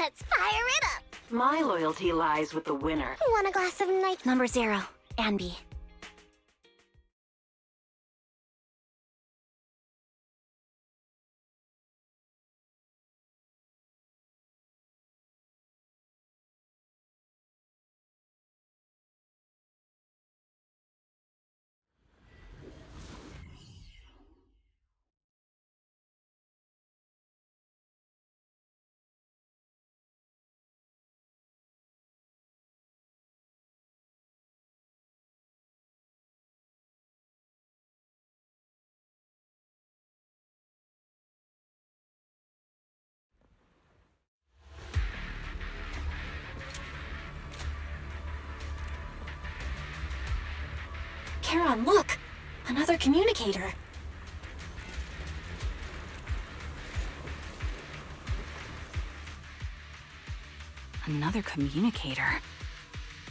Let's fire it up! My loyalty lies with the winner. Want a glass of night? Number 0, Anby. Charon, look! Another communicator. Another communicator?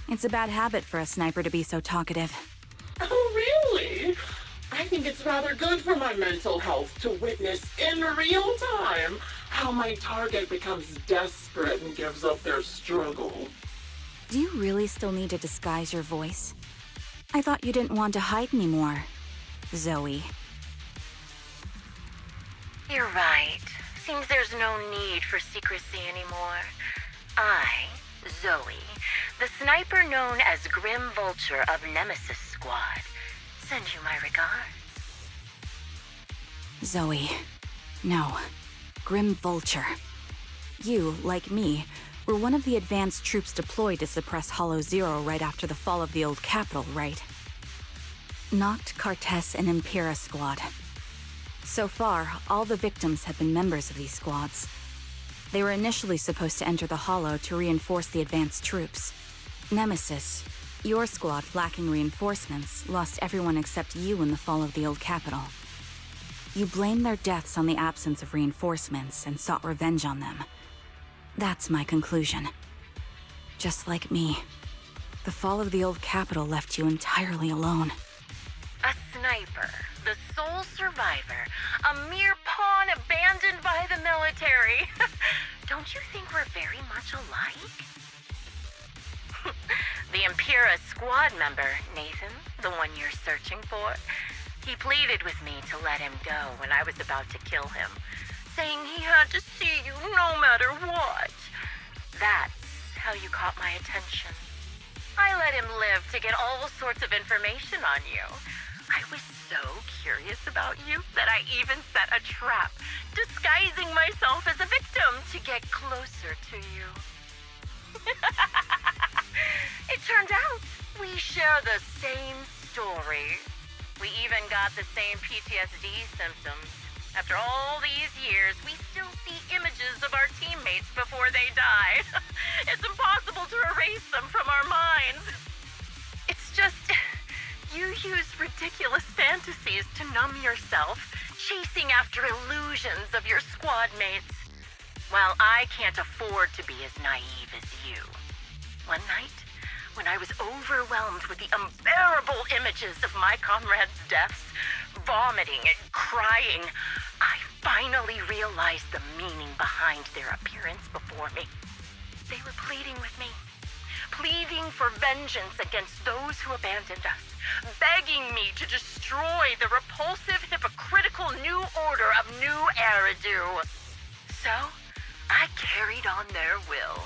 It's a bad habit for a sniper to be so talkative. Oh, really? I think it's rather good for my mental health to witness in real time how my target becomes desperate and gives up their struggle. Do you really still need to disguise your voice? I thought you didn't want to hide anymore, Zoe. You're right. Seems there's no need for secrecy anymore. I, Zoe, the sniper known as Grim Vulture of Nemesis Squad, send you my regards. Zoe. No. Grim Vulture. You, like me, were one of the advanced troops deployed to suppress Hollow Zero right after the fall of the old capital, right? Noct, Cartes, and Impera Squad. So far, all the victims have been members of these squads. They were initially supposed to enter the Hollow to reinforce the advanced troops. Nemesis, your squad, lacking reinforcements, lost everyone except you in the fall of the old capital. You blamed their deaths on the absence of reinforcements and sought revenge on them. That's my conclusion. Just like me, the fall of the old capital left you entirely alone. A sniper, the sole survivor, a mere pawn abandoned by the military. Don't you think we're very much alike? The Impera squad member, Nathan, the one you're searching for, he pleaded with me to let him go when I was about to kill him, saying he had to see you no matter what. That's how you caught my attention. I let him live to get all sorts of information on you. I was so curious about you that I even set a trap, disguising myself as a victim to get closer to you. It turned out we share the same story. We even got the same PTSD symptoms. After all these years, we still see images of our teammates before they die. It's impossible to erase them from our minds. It's just, you use ridiculous fantasies to numb yourself, chasing after illusions of your squad mates. Well, I can't afford to be as naive as you. One night, when I was overwhelmed with the unbearable images of my comrades' deaths, vomiting and crying, I finally realized the meaning behind their appearance before me. They were pleading with me, pleading for vengeance against those who abandoned us, begging me to destroy the repulsive, hypocritical new order of New Eridu. So, I carried on their will.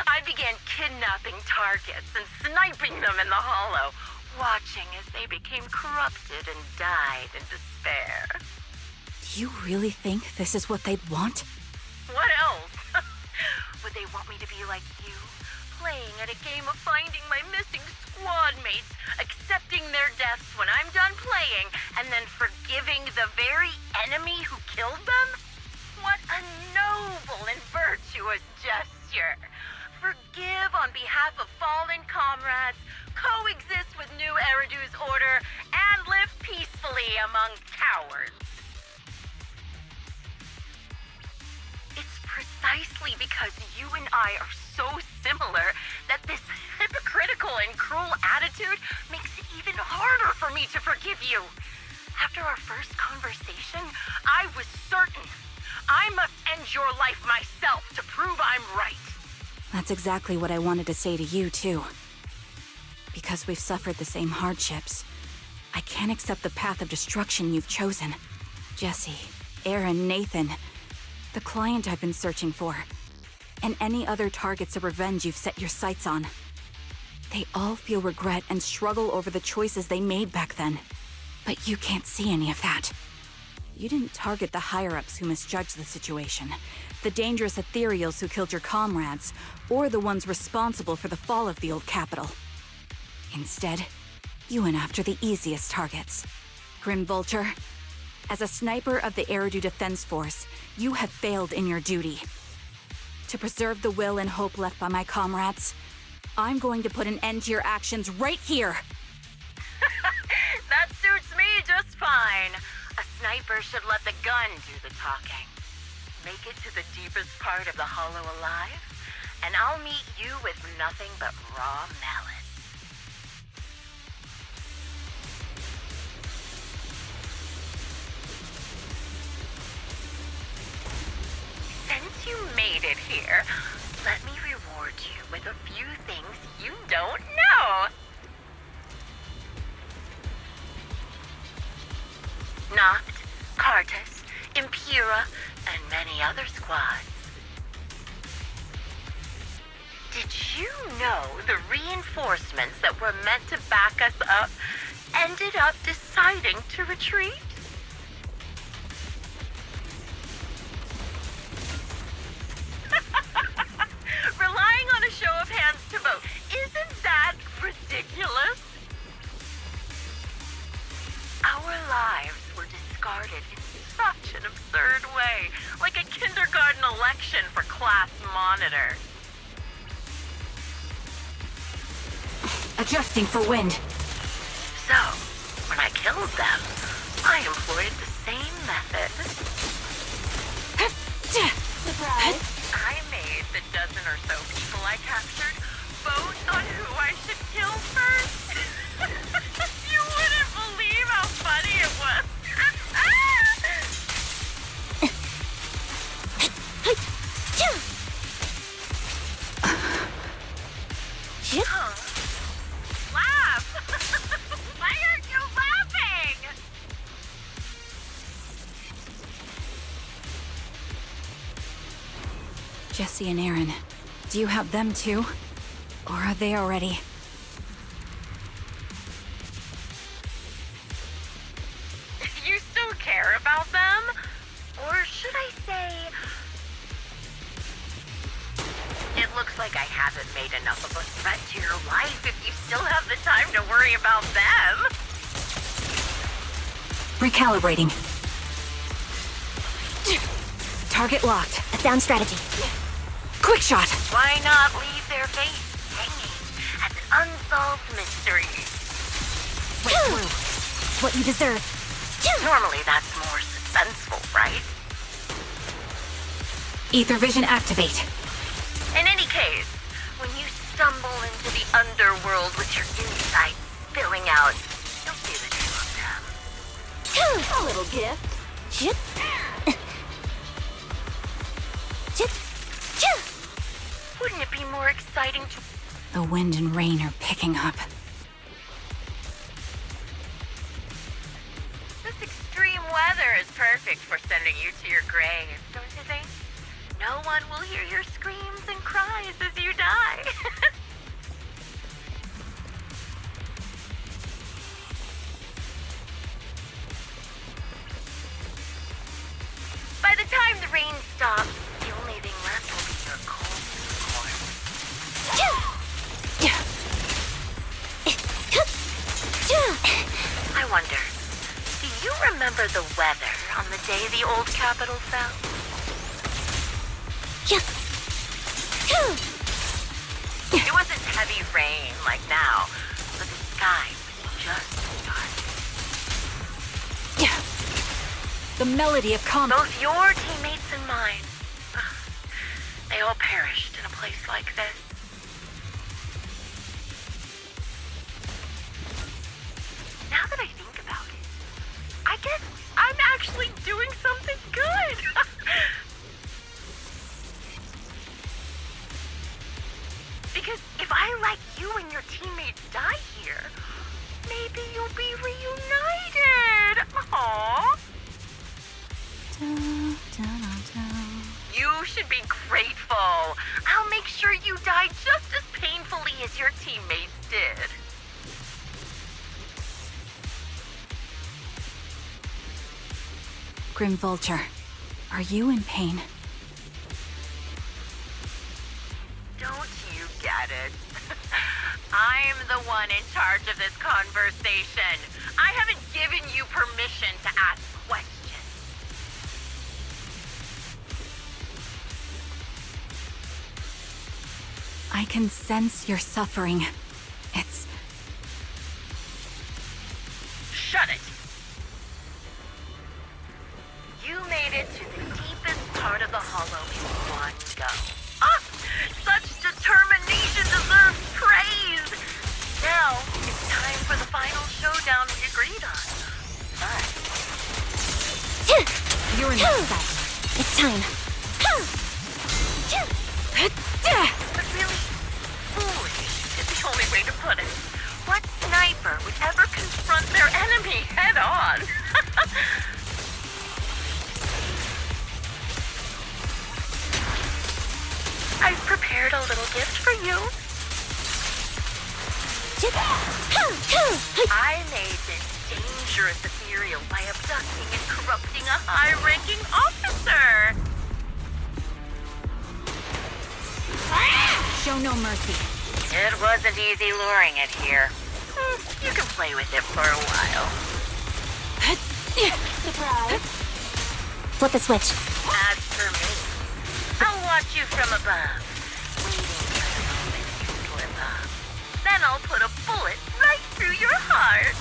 I began kidnapping targets and sniping them in the Hollow, watching as they became corrupted and died in despair. Do you really think this is what they'd want? What else? Would they want me to be like you, playing at a game of finding my missing squad mates, accepting their deaths when I'm done playing, and then forgiving the very enemy who killed them? What a noble and virtuous gesture! Forgive on behalf of fallen comrades, coexist with New Eridu's order, and live peacefully among cowards. It's precisely because you and I are so similar that this hypocritical and cruel attitude makes it even harder for me to forgive you. After our first conversation, I was certain I must end your life myself to prove I'm right. That's exactly what I wanted to say to you, too. Because we've suffered the same hardships, I can't accept the path of destruction you've chosen. Jesse, Aaron, Nathan, the client I've been searching for, and any other targets of revenge you've set your sights on. They all feel regret and struggle over the choices they made back then. But you can't see any of that. You didn't target the higher-ups who misjudged the situation, the dangerous ethereals who killed your comrades, or the ones responsible for the fall of the old capital. Instead, you went after the easiest targets. Grim Vulture, as a sniper of the Eridu Defense Force, you have failed in your duty. To preserve the will and hope left by my comrades, I'm going to put an end to your actions right here! That suits me just fine. A sniper should let the gun do the talking. Make it to the deepest part of the hollow alive, and I'll meet you with nothing but raw malice. Since you made it here, let me reward you with a few things you don't know. Noct, Cartus, Impura, and many other squads. Did you know the reinforcements that were meant to back us up ended up deciding to retreat? Relying on a show of hands to vote, isn't that ridiculous? Our lives were discarded in such an absurd way, like a kindergarten election for class monitor. Adjusting for wind. So, when I killed them, I employed the same method. Surprise. I made the dozen or so people I captured vote on who I should kill first. You wouldn't believe how funny it was. Huh? Laugh! Why aren't you laughing? Jesse and Aaron, do you have them too? Or are they already? You still care about them? Or should I say... It looks like I haven't made enough of a threat to your life if you still have the time to worry about them. Recalibrating. Target locked. A sound strategy. Quick shot! Why not leave their fate hanging as an unsolved mystery? Right through. What you deserve. Normally that's more suspenseful, right? Ether vision activate. In any case, when you stumble into the underworld with your insight spilling out, you'll see the two of them. A little gift. Chip. Chip. Chip. Wouldn't it be more exciting to... The wind and rain are picking up. This extreme weather is perfect for sending you to your grave, don't you think? No one will hear your screams and cries as you die. By the time the rain stops, the only thing left will be your cold corpse. I wonder, do you remember the weather on the day the old capital fell? It wasn't heavy rain like now, but the sky was just dark. The melody of combat. Both your teammates and mine. They all perished in a place like this. Now that I think about it, I guess I'm actually doing something good. You should be grateful. I'll make sure you die just as painfully as your teammates did. Grim Vulture, are you in pain? Don't you get it? I'm the one in charge of this conversation. I haven't given you permission to ask questions. I can sense your suffering. It's... Shut it! You made it to the deepest part of the Hollow in one go. Ah! Such determination deserves praise! Now, it's time for the final showdown we agreed on. But... You're in my sight. It's time. But really, foolish is the only way to put it. What sniper would ever confront their enemy head on? I've prepared a little gift for you. I made this dangerous ethereal by abducting and corrupting a high-ranking officer. Show no mercy. It wasn't easy luring it here. You can play with it for a while. Surprise. Flip a switch. As for me, I'll watch you from above, waiting for the moment you slip up. Then I'll put a bullet right through your heart.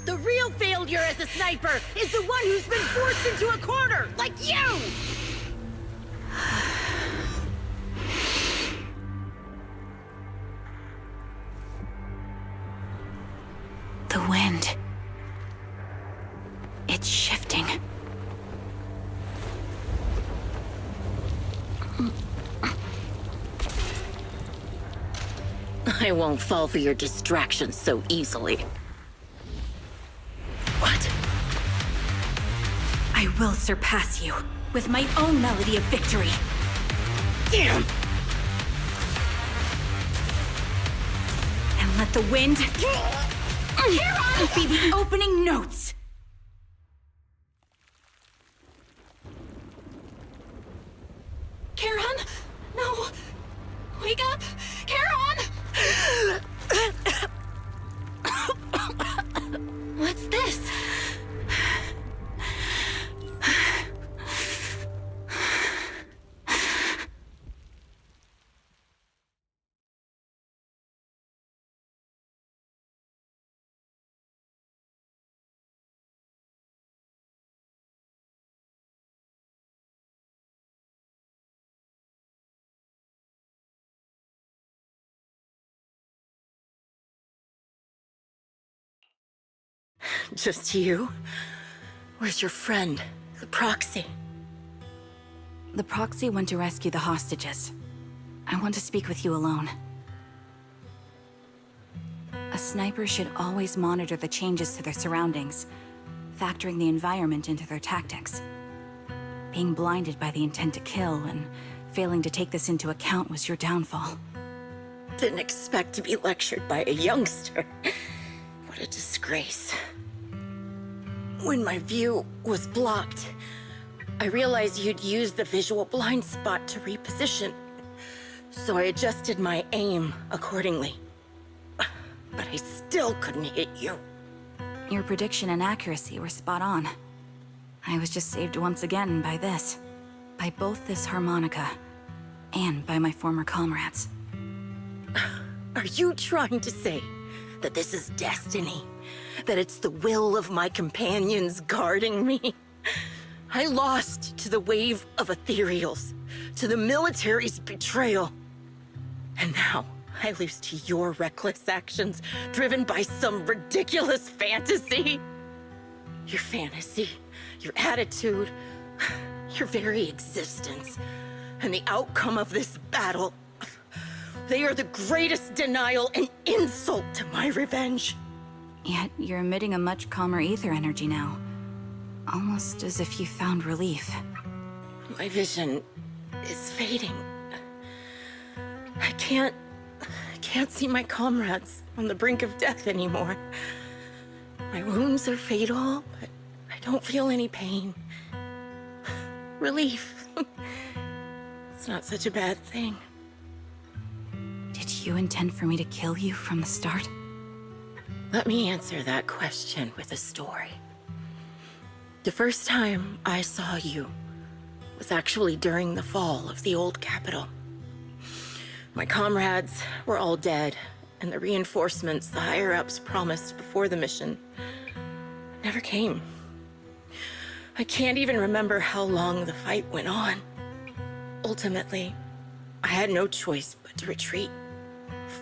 The real failure as a sniper is the one who's been forced into a corner, like you! The wind. It's shifting. I won't fall for your distractions so easily. What? I will surpass you with my own melody of victory. Damn! And let the wind be the opening notes. Charon? No! Wake up! Charon! What's this? Just you? Where's your friend, the proxy? The proxy went to rescue the hostages. I want to speak with you alone. A sniper should always monitor the changes to their surroundings, factoring the environment into their tactics. Being blinded by the intent to kill and failing to take this into account was your downfall. Didn't expect to be lectured by a youngster. What a disgrace. When my view was blocked, I realized you'd used the visual blind spot to reposition. So I adjusted my aim accordingly. But I still couldn't hit you. Your prediction and accuracy were spot on. I was just saved once again by this. By both this harmonica, and by my former comrades. Are you trying to say that this is destiny? That it's the will of my companions guarding me? I lost to the wave of ethereals, to the military's betrayal. And now, I lose to your reckless actions, driven by some ridiculous fantasy. Your fantasy, your attitude, your very existence, and the outcome of this battle, they are the greatest denial and insult to my revenge. Yet you're emitting a much calmer ether energy now. Almost as if you found relief. My vision is fading. I can't see my comrades on the brink of death anymore. My wounds are fatal, but I don't feel any pain. Relief. It's not such a bad thing. Did you intend for me to kill you from the start? Let me answer that question with a story. The first time I saw you was actually during the fall of the old capital. My comrades were all dead, and the reinforcements the higher-ups promised before the mission never came. I can't even remember how long the fight went on. Ultimately, I had no choice but to retreat,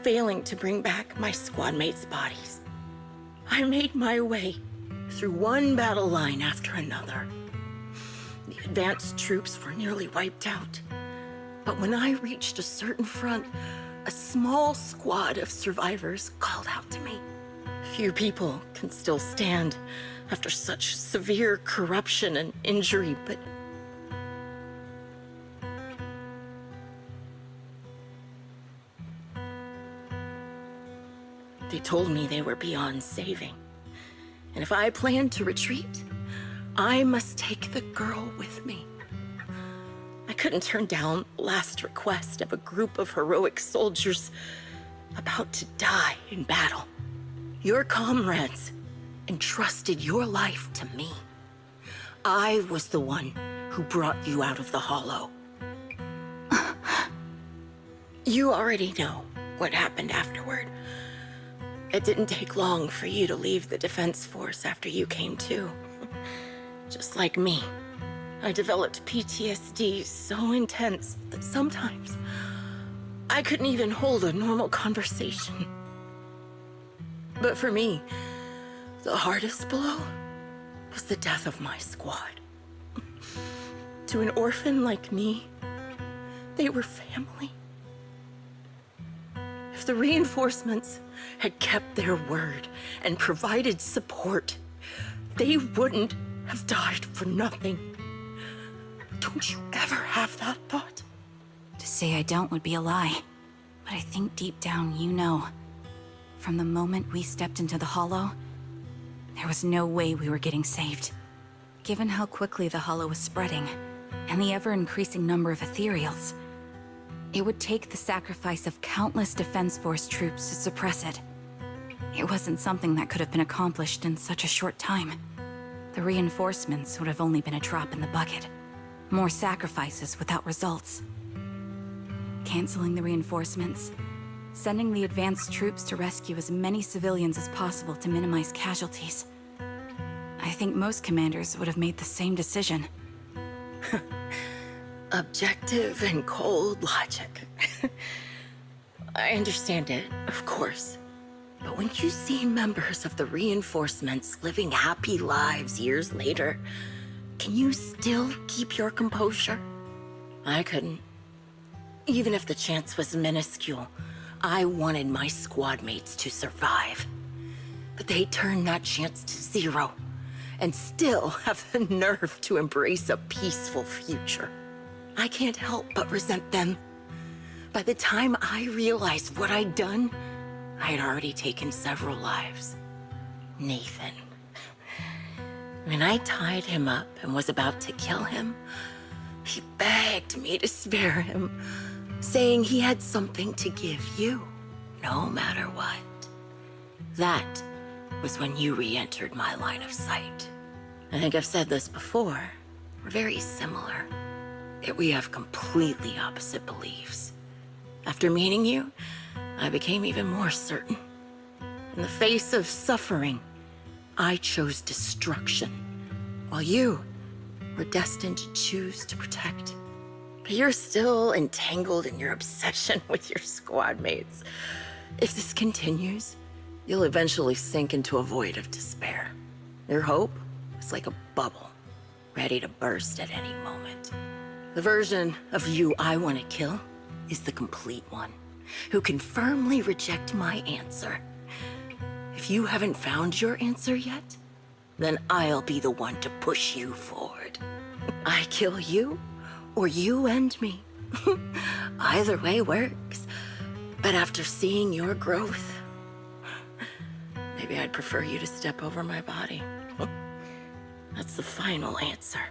failing to bring back my squad mates' bodies. I made my way through one battle line after another. The advanced troops were nearly wiped out. But when I reached a certain front, a small squad of survivors called out to me. Few people can still stand after such severe corruption and injury, but they told me they were beyond saving. And if I planned to retreat, I must take the girl with me. I couldn't turn down the last request of a group of heroic soldiers about to die in battle. Your comrades entrusted your life to me. I was the one who brought you out of the hollow. You already know what happened afterward. It didn't take long for you to leave the Defense Force after you came to. Just like me. I developed PTSD so intense that sometimes I couldn't even hold a normal conversation. But for me, the hardest blow was the death of my squad. To an orphan like me, they were family. If the reinforcements had kept their word and provided support, they wouldn't have died for nothing. Don't you ever have that thought? To say I don't would be a lie. But I think deep down you know. From the moment we stepped into the Hollow, there was no way we were getting saved. Given how quickly the Hollow was spreading, and the ever-increasing number of ethereals, it would take the sacrifice of countless Defense Force troops to suppress it. It wasn't something that could have been accomplished in such a short time. The reinforcements would have only been a drop in the bucket. More sacrifices without results. Canceling the reinforcements, sending the advanced troops to rescue as many civilians as possible to minimize casualties. I think most commanders would have made the same decision. Objective and cold logic. I understand it, of course. But when you see members of the reinforcements living happy lives years later, can you still keep your composure? I couldn't. Even if the chance was minuscule, I wanted my squad mates to survive. But they turned that chance to zero, and still have the nerve to embrace a peaceful future. I can't help but resent them. By the time I realized what I'd done, I had already taken several lives. Nathan. When I tied him up and was about to kill him, he begged me to spare him, saying he had something to give you, no matter what. That was when you re-entered my line of sight. I think I've said this before. We're very similar, yet we have completely opposite beliefs. After meeting you, I became even more certain. In the face of suffering, I chose destruction, while you were destined to choose to protect. You're still entangled in your obsession with your squad mates. If this continues, you'll eventually sink into a void of despair. Your hope is like a bubble, ready to burst at any moment. The version of you I want to kill is the complete one, who can firmly reject my answer. If you haven't found your answer yet, then I'll be the one to push you forward. I kill you, or you end me. Either way works. But after seeing your growth, maybe I'd prefer you to step over my body. That's the final answer.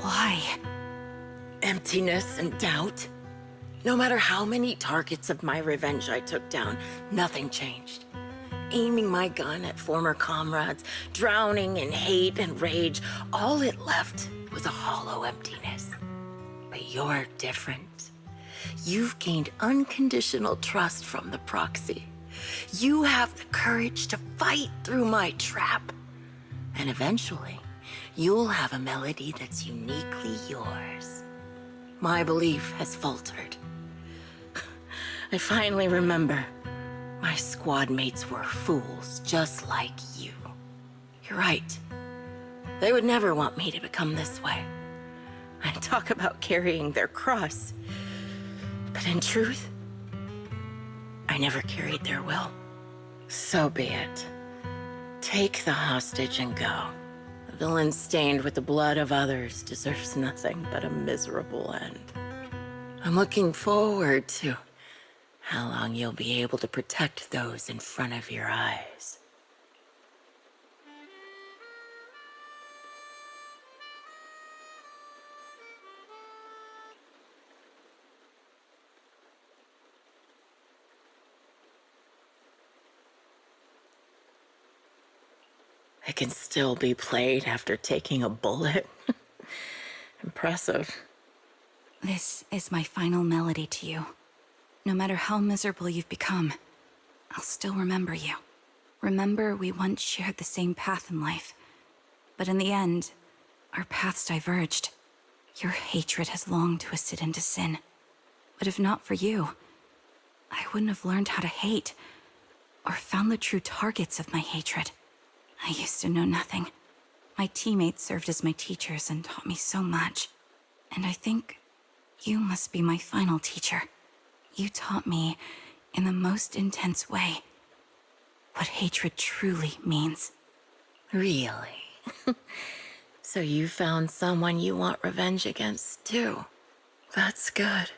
Why? Emptiness and doubt. No matter how many targets of my revenge I took down, nothing changed. Aiming my gun at former comrades, drowning in hate and rage, all it left was a hollow emptiness. But you're different. You've gained unconditional trust from the proxy. You have the courage to fight through my trap. And eventually, you'll have a melody that's uniquely yours. My belief has faltered. I finally remember. My squad mates were fools just like you. You're right. They would never want me to become this way. I talk about carrying their cross. But in truth, I never carried their will. So be it. Take the hostage and go. A villain stained with the blood of others deserves nothing but a miserable end. I'm looking forward to how long you'll be able to protect those in front of your eyes. It can still be played after taking a bullet. Impressive. This is my final melody to you. No matter how miserable you've become, I'll still remember you. Remember we once shared the same path in life. But in the end, our paths diverged. Your hatred has long twisted into sin. But if not for you, I wouldn't have learned how to hate, or found the true targets of my hatred. I used to know nothing. My teammates served as my teachers and taught me so much. And I think you must be my final teacher. You taught me, in the most intense way, what hatred truly means. Really? So you found someone you want revenge against, too. That's good.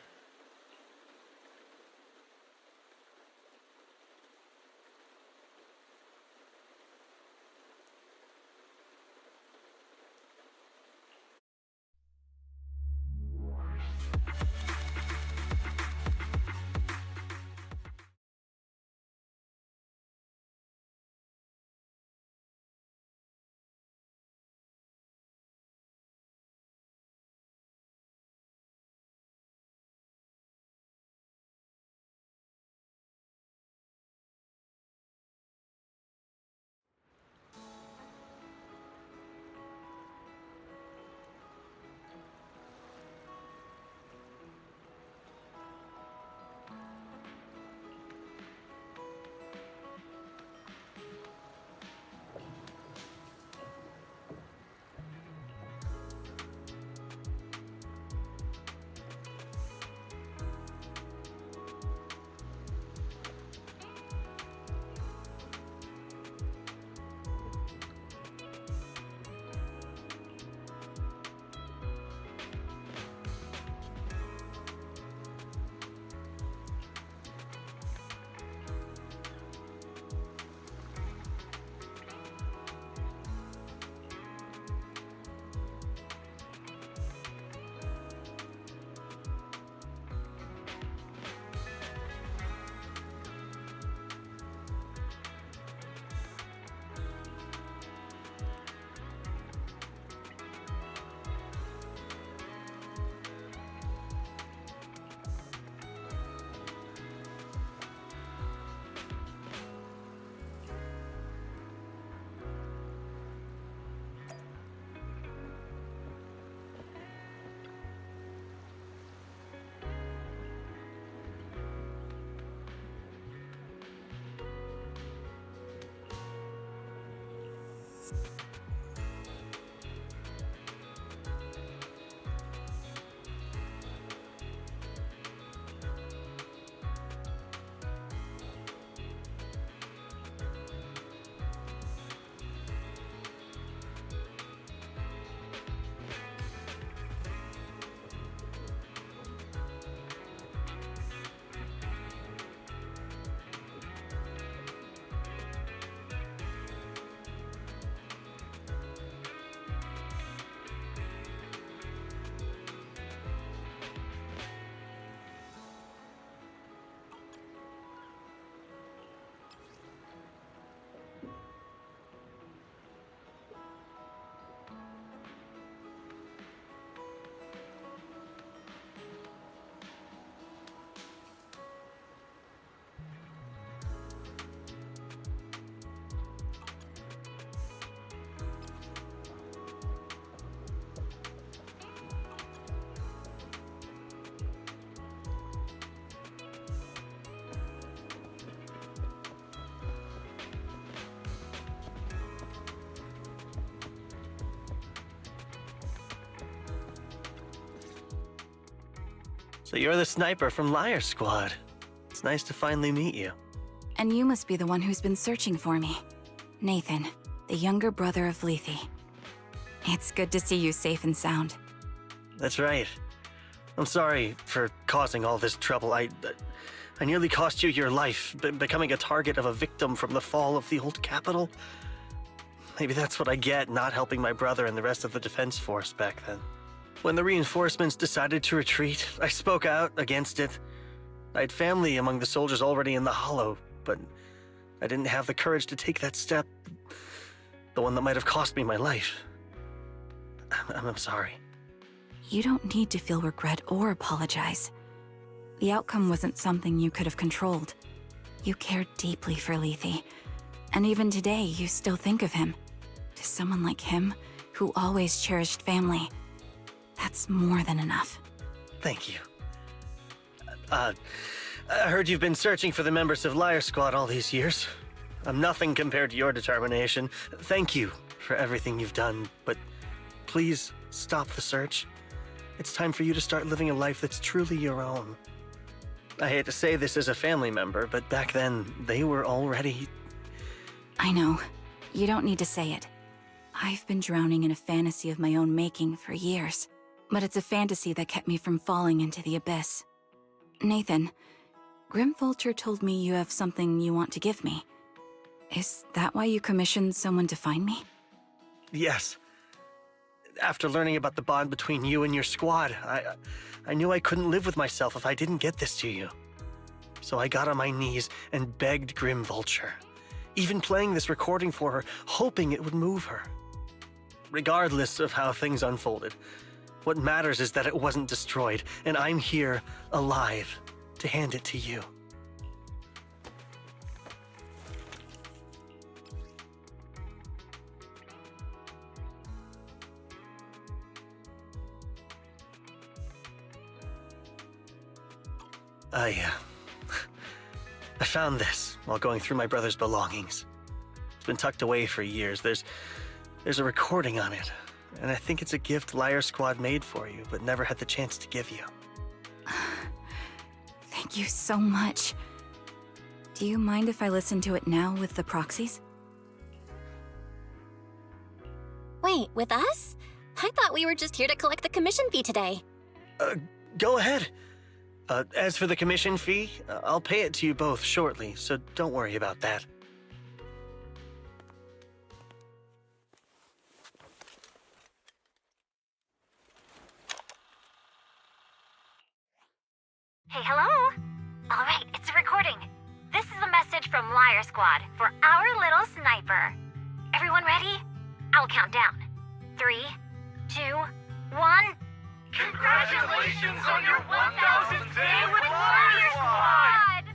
So you're the sniper from Liar Squad. It's nice to finally meet you. And you must be the one who's been searching for me. Nathan, the younger brother of Lethe. It's good to see you safe and sound. That's right. I'm sorry for causing all this trouble. I nearly cost you your life, becoming a target of a victim from the fall of the old capital. Maybe that's what I get not helping my brother and the rest of the defense force back then. When the reinforcements decided to retreat, I spoke out against it. I had family among the soldiers already in the Hollow, but I didn't have the courage to take that step. The one that might have cost me my life. I'm sorry. You don't need to feel regret or apologize. The outcome wasn't something you could have controlled. You cared deeply for Lethe, and even today you still think of him. To someone like him, who always cherished family, that's more than enough. Thank you. I heard you've been searching for the members of Liar Squad all these years. I'm nothing compared to your determination. Thank you for everything you've done, but please stop the search. It's time for you to start living a life that's truly your own. I hate to say this as a family member, but back then, they were already... I know. You don't need to say it. I've been drowning in a fantasy of my own making for years, but it's a fantasy that kept me from falling into the abyss. Nathan, Grim Vulture told me you have something you want to give me. Is that why you commissioned someone to find me? Yes. After learning about the bond between you and your squad, I knew I couldn't live with myself if I didn't get this to you. So I got on my knees and begged Grim Vulture, even playing this recording for her, hoping it would move her. Regardless of how things unfolded, what matters is that it wasn't destroyed, and I'm here, alive, to hand it to you. I found this while going through my brother's belongings. It's been tucked away for years. There's a recording on it, and I think it's a gift Liar Squad made for you, but never had the chance to give you. Thank you so much. Do you mind if I listen to it now with the proxies? Wait, with us? I thought we were just here to collect the commission fee today. Go ahead. As for the commission fee, I'll pay it to you both shortly, so don't worry about that. Hey, hello? All right, it's a recording. This is a message from Liar Squad for our little sniper. Everyone ready? I'll count down. 3, 2, 1... Congratulations on your 1000th day with Liar Squad!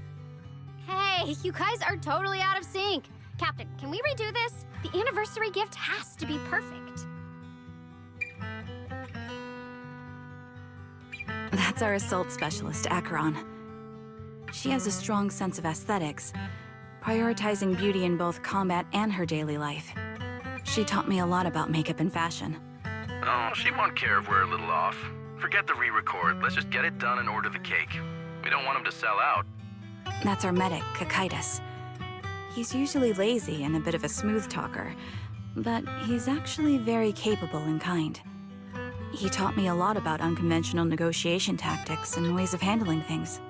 Hey, you guys are totally out of sync. Captain, can we redo this? The anniversary gift has to be perfect. That's our assault specialist, Acheron. She has a strong sense of aesthetics, prioritizing beauty in both combat and her daily life. She taught me a lot about makeup and fashion. Oh, she won't care if we're a little off. Forget the re-record. Let's just get it done and order the cake. We don't want him to sell out. That's our medic, Kakaitis. He's usually lazy and a bit of a smooth talker, but he's actually very capable and kind. He taught me a lot about unconventional negotiation tactics and ways of handling things.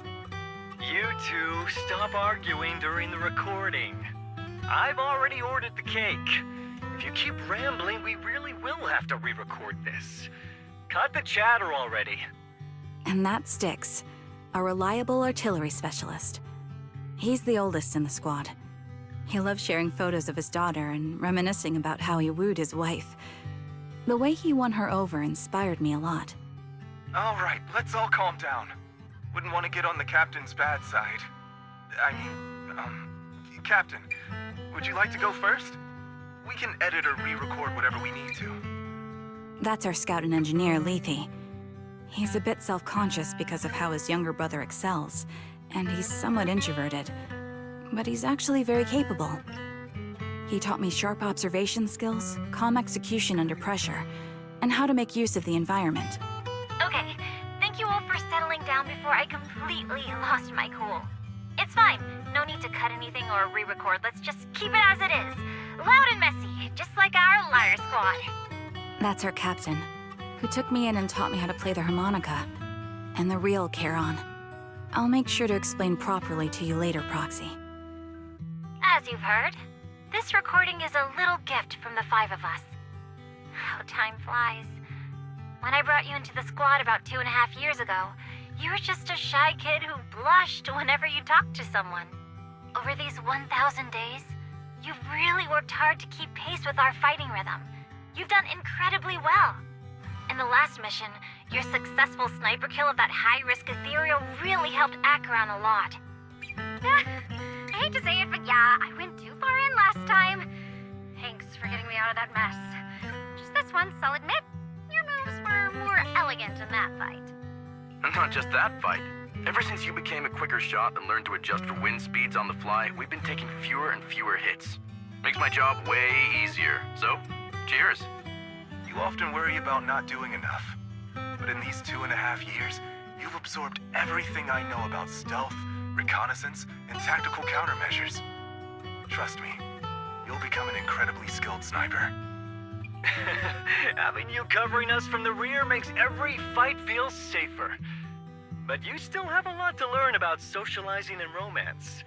You two, stop arguing during the recording. I've already ordered the cake. If you keep rambling, we really will have to re-record this. Cut the chatter already. And that Styx, a reliable artillery specialist. He's the oldest in the squad. He loves sharing photos of his daughter and reminiscing about how he wooed his wife. The way he won her over inspired me a lot. All right, let's all calm down. Wouldn't want to get on the captain's bad side. Captain, would you like to go first? We can edit or re-record whatever we need to. That's our scout and engineer, Lethe. He's a bit self-conscious because of how his younger brother excels, and he's somewhat introverted. But he's actually very capable. He taught me sharp observation skills, calm execution under pressure, and how to make use of the environment. Okay, thank you all for settling down before completely lost my cool. It's fine. No need to cut anything or re-record. Let's just keep it as it is. Loud and messy, just like our Liar Squad. That's our captain, who took me in and taught me how to play the harmonica. And the real Charon. I'll make sure to explain properly to you later, Proxy. As you've heard, this recording is a little gift from the 5 of us. How time flies. When I brought you into the squad about 2.5 years ago, you were just a shy kid who blushed whenever you talked to someone. Over these 1,000 days, you've really worked hard to keep pace with our fighting rhythm. You've done incredibly well. In the last mission, your successful sniper kill of that high-risk ethereal really helped Acheron a lot. I hate to say it, but yeah, I went too far in last time. Thanks for getting me out of that mess. Just this once, I'll admit, your moves were more elegant in that fight. And not just that fight. Ever since you became a quicker shot and learned to adjust for wind speeds on the fly, we've been taking fewer and fewer hits. Makes my job way easier. So, cheers. You often worry about not doing enough. But in these 2.5 years, you've absorbed everything I know about stealth, reconnaissance, and tactical countermeasures. Trust me, you'll become an incredibly skilled sniper. Having you covering us from the rear makes every fight feel safer. But you still have a lot to learn about socializing and romance.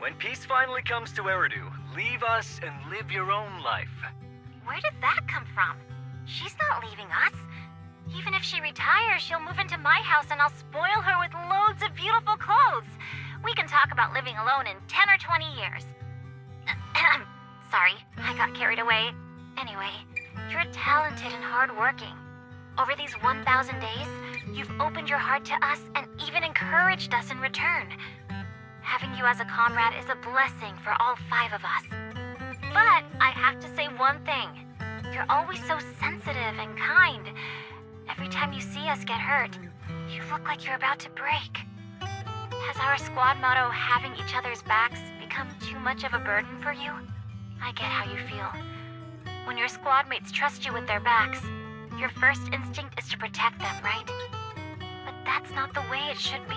When peace finally comes to Eridu, leave us and live your own life. Where did that come from? She's not leaving us. Even if she retires, she'll move into my house and I'll spoil her with loads of beautiful clothes. We can talk about living alone in 10 or 20 years. Sorry, I got carried away. Anyway, you're talented and hardworking. Over these 1,000 days, you've opened your heart to us and even encouraged us in return. Having you as a comrade is a blessing for all 5 of us. But I have to say one thing. You're always so sensitive and kind. Every time you see us get hurt, you look like you're about to break. Has our squad motto, having each other's backs, become too much of a burden for you? I get how you feel. When your squad mates trust you with their backs, your first instinct is to protect them, right? But that's not the way it should be.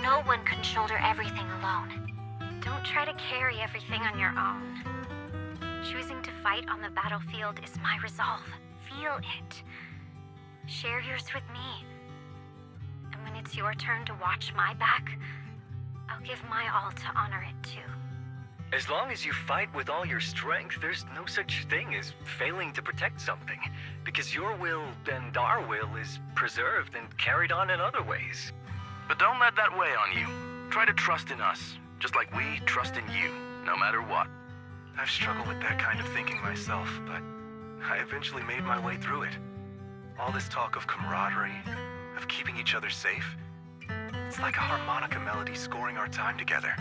No one can shoulder everything alone. Don't try to carry everything on your own. Choosing to fight on the battlefield is my resolve. Feel it. Share yours with me. And when it's your turn to watch my back, I'll give my all to honor it too. As long as you fight with all your strength, there's no such thing as failing to protect something, because your will and our will is preserved and carried on in other ways. But don't let that weigh on you. Try to trust in us, just like we trust in you, no matter what. I've struggled with that kind of thinking myself, but I eventually made my way through it. All this talk of camaraderie, of keeping each other safe, it's like a harmonica melody scoring our time together.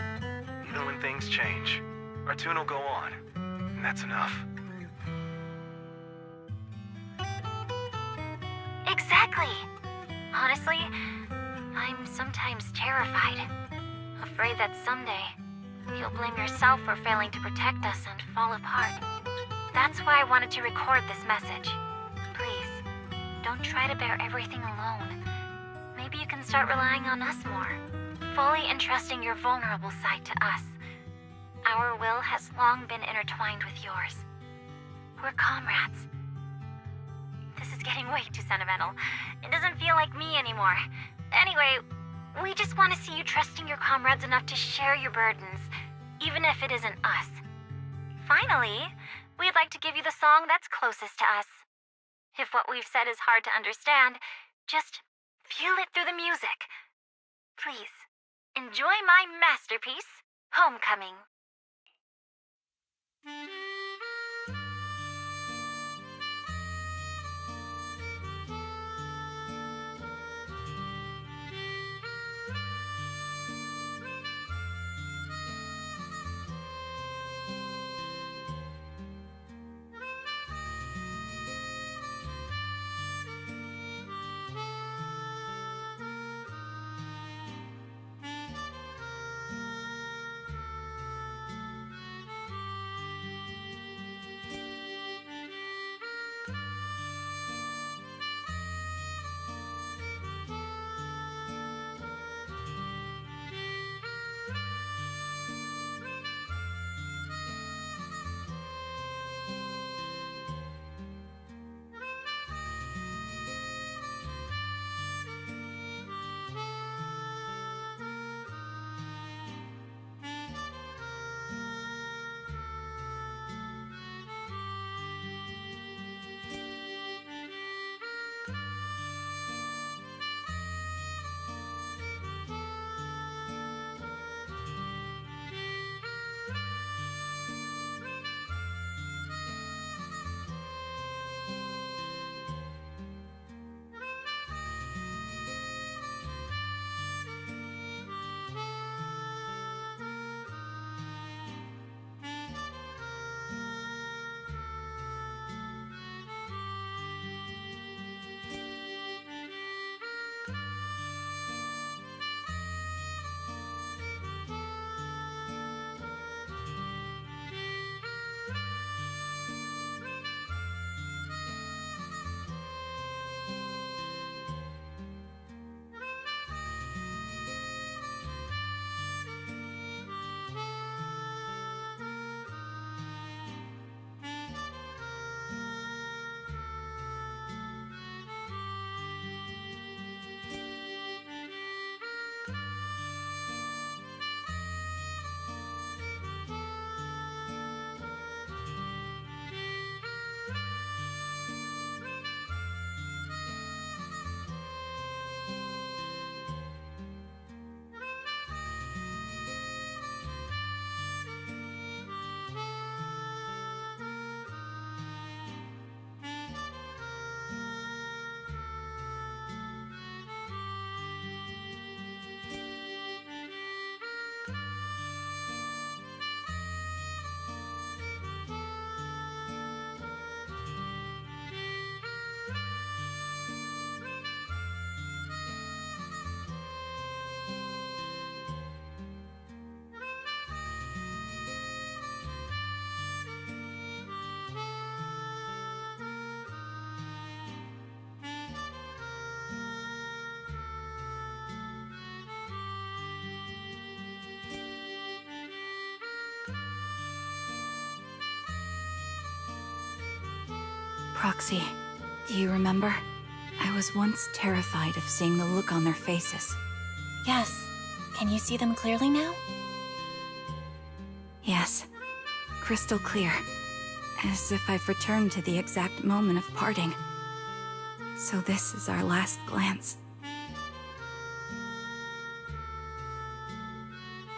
Even when things change, our tune will go on, and that's enough. Exactly. Honestly, I'm sometimes terrified. Afraid that someday, you'll blame yourself for failing to protect us and fall apart. That's why I wanted to record this message. Please, don't try to bear everything alone. Maybe you can start relying on us more, fully entrusting your vulnerable side to us. Our will has long been intertwined with yours. We're comrades. This is getting way too sentimental. It doesn't feel like me anymore. Anyway, we just want to see you trusting your comrades enough to share your burdens, even if it isn't us. Finally, we'd like to give you the song that's closest to us. If what we've said is hard to understand, just feel it through the music. Please, enjoy my masterpiece, Homecoming. Proxy, do you remember? I was once terrified of seeing the look on their faces. Yes. Can you see them clearly now? Yes. Crystal clear. As if I've returned to the exact moment of parting. So this is our last glance.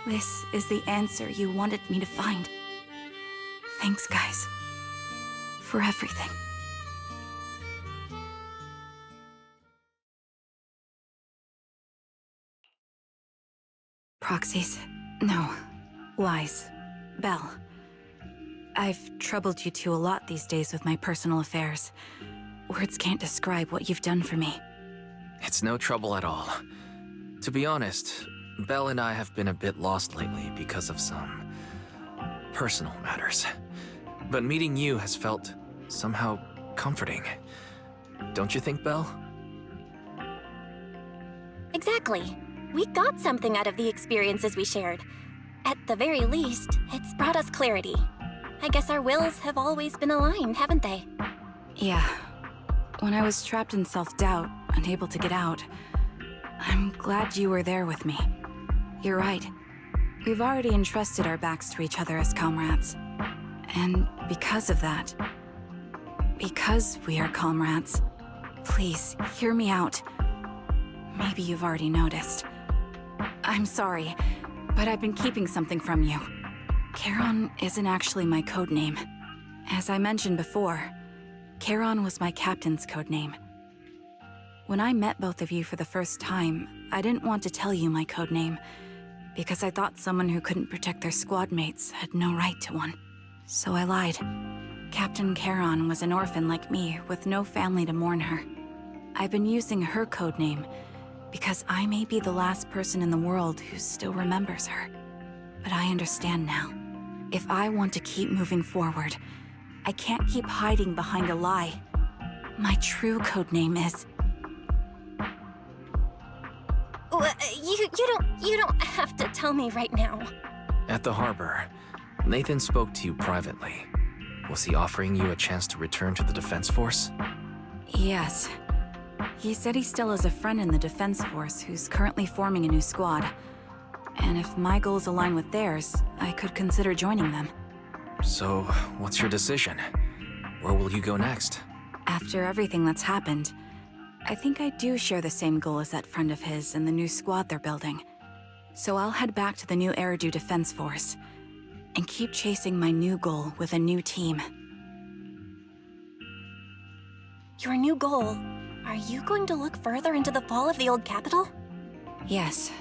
This is the answer you wanted me to find. Thanks, guys. For everything. Proxies. No. Lies. Belle. I've troubled you two a lot these days with my personal affairs. Words can't describe what you've done for me. It's no trouble at all. To be honest, Belle and I have been a bit lost lately because of some personal matters. But meeting you has felt somehow comforting. Don't you think, Belle? Exactly. We got something out of the experiences we shared. At the very least, it's brought us clarity. I guess our wills have always been aligned, haven't they? Yeah. When I was trapped in self-doubt, unable to get out, I'm glad you were there with me. You're right. We've already entrusted our backs to each other as comrades. And because of that, because we are comrades, please, hear me out. Maybe you've already noticed. I'm sorry, but I've been keeping something from you. Charon isn't actually my codename. As I mentioned before, Charon was my captain's codename. When I met both of you for the first time, I didn't want to tell you my codename, because I thought someone who couldn't protect their squad mates had no right to one. So I lied. Captain Charon was an orphan like me, with no family to mourn her. I've been using her codename because I may be the last person in the world who still remembers her. But I understand now. If I want to keep moving forward, I can't keep hiding behind a lie. My true codename is... You don't have to tell me right now. At the harbor, Nathan spoke to you privately. Was he offering you a chance to return to the Defense Force? Yes. He said he still has a friend in the Defense Force who's currently forming a new squad. And if my goals align with theirs, I could consider joining them. So, what's your decision? Where will you go next? After everything that's happened, I think I do share the same goal as that friend of his and the new squad they're building. So I'll head back to the new Eridu Defense Force and keep chasing my new goal with a new team. Your new goal? Are you going to look further into the fall of the old capital? Yes.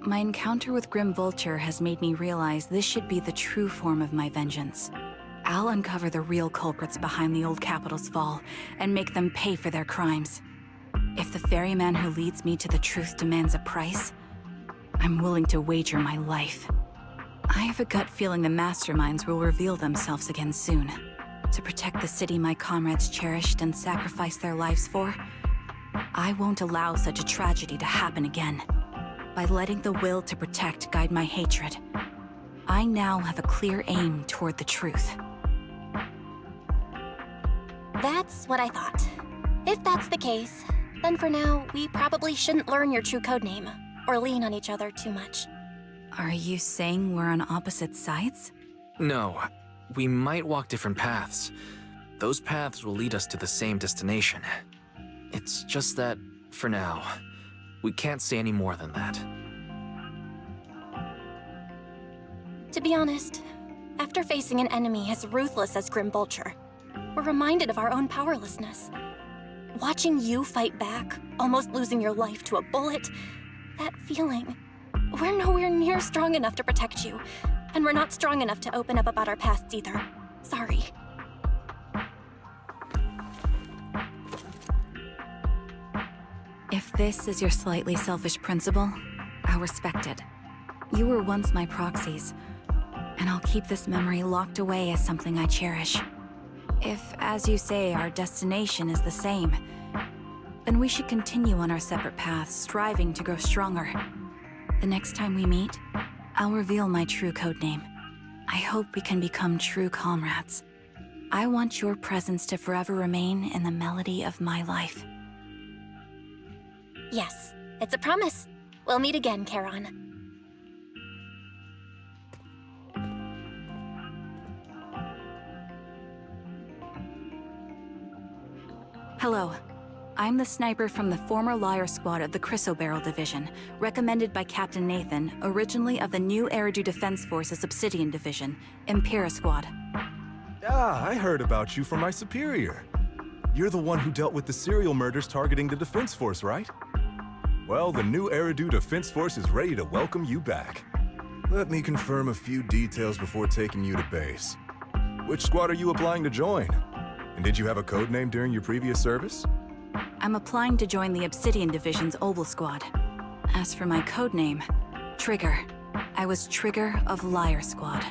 My encounter with Grim Vulture has made me realize this should be the true form of my vengeance. I'll uncover the real culprits behind the old capital's fall and make them pay for their crimes. If the ferryman who leads me to the truth demands a price, I'm willing to wager my life. I have a gut feeling the masterminds will reveal themselves again soon. To protect the city my comrades cherished and sacrificed their lives for, I won't allow such a tragedy to happen again. By letting the will to protect guide my hatred, I now have a clear aim toward the truth. That's what I thought. If that's the case, then for now, we probably shouldn't learn your true codename, or lean on each other too much. Are you saying we're on opposite sides? No, we might walk different paths. Those paths will lead us to the same destination. It's just that, for now, we can't say any more than that. To be honest, after facing an enemy as ruthless as Grim Vulture, we're reminded of our own powerlessness. Watching you fight back, almost losing your life to a bullet, that feeling. We're nowhere near strong enough to protect you, and we're not strong enough to open up about our pasts either. Sorry. If this is your slightly selfish principle, I'll respect it. You were once my proxies, and I'll keep this memory locked away as something I cherish. If, as you say, our destination is the same, then we should continue on our separate paths, striving to grow stronger. The next time we meet, I'll reveal my true codename. I hope we can become true comrades. I want your presence to forever remain in the melody of my life. Yes, it's a promise. We'll meet again, Charon. Hello. I'm the sniper from the former Liar Squad of the Chrysoberyl Division, recommended by Captain Nathan, originally of the new Eridu Defense Forces Obsidian Division, Impera Squad. Ah, I heard about you from my superior. You're the one who dealt with the serial murders targeting the Defense Force, right? Well, the new Eridu Defense Force is ready to welcome you back. Let me confirm a few details before taking you to base. Which squad are you applying to join? And did you have a code name during your previous service? I'm applying to join the Obsidian Division's Obel Squad. As for my codename, Trigger. I was Trigger of Liar Squad.